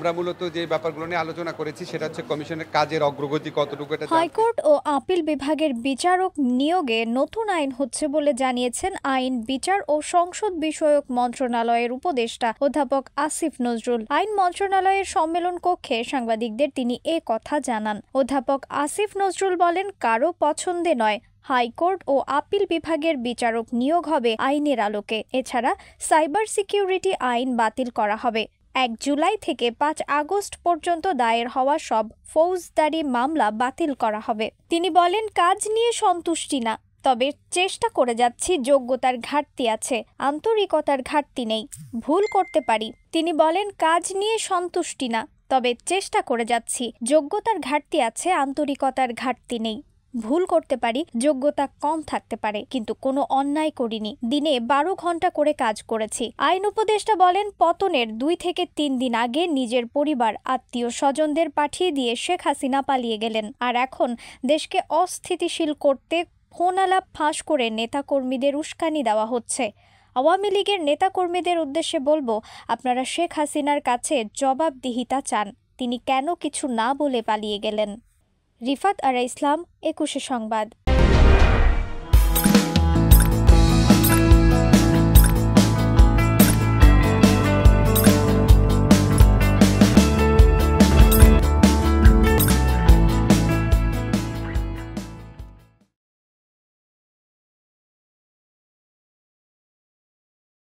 আমরা মূলত যে ব্যাপারগুলো নিয়ে আলোচনা করেছি সেটা হচ্ছে কমিশনের কাজের অগ্রগতি কতটুকু এটা হাইকোর্ট ও আপিল বিভাগের বিচারক নিয়োগে নতুন আইন হচ্ছে বলে জানিয়েছেন আইন, বিচার ও সংসদ বিষয়ক মন্ত্রণালয়ের উপদেষ্টা অধ্যাপক আসিফ নজরুল। আইন মন্ত্রণালয়ের সম্মেলন কক্ষে সাংবাদিকদের তিনি এ কথা জানান। অধ্যাপক আসিফ নজরুল বলেন, কারো পছন্দে নয়, হাইকোর্ট ও আপিল বিভাগের বিচারক নিয়োগ হবে আইনের আলোকে। এছাড়া সাইবার সিকিউরিটি আইন বাতিল করা হবে। ১ জুলাই থেকে ৫ আগস্ট পর্যন্ত দায়ের হওয়া সব ফৌজদারি মামলা বাতিল করা হবে। তিনি বলেন, কাজ নিয়ে সন্তুষ্টি না, তবে চেষ্টা করে যাচ্ছি। যোগ্যতার ঘাটতি আছে, আন্তরিকতার ঘাটতি নেই, ভুল করতে পারি। তিনি বলেন, কাজ নিয়ে সন্তুষ্টি না, তবে চেষ্টা করে যাচ্ছি। যোগ্যতার ঘাটতি আছে, আন্তরিকতার ঘাটতি নেই, ভুল করতে পারি, যোগ্যতা কম থাকতে পারে, কিন্তু কোনো অন্যায় করিনি। দিনে ১২ ঘন্টা করে কাজ করেছি। আইন উপদেষ্টা বলেন, পতনের ২ থেকে ৩ দিন আগে নিজের পরিবার, আত্মীয় স্বজনদের পাঠিয়ে দিয়ে শেখ হাসিনা পালিয়ে গেলেন। আর এখন দেশকে অস্থিতিশীল করতে ফোন আলাপ ফাঁস করে নেতাকর্মীদের উস্কানি দেওয়া হচ্ছে। আওয়ামী লীগের নেতাকর্মীদের উদ্দেশ্যে বলবো, আপনারা শেখ হাসিনার কাছে জবাবদিহিতা চান, তিনি কেন কিছু না বলে পালিয়ে গেলেন। রিফাত আরা ইসলাম, ২১ সংবাদ।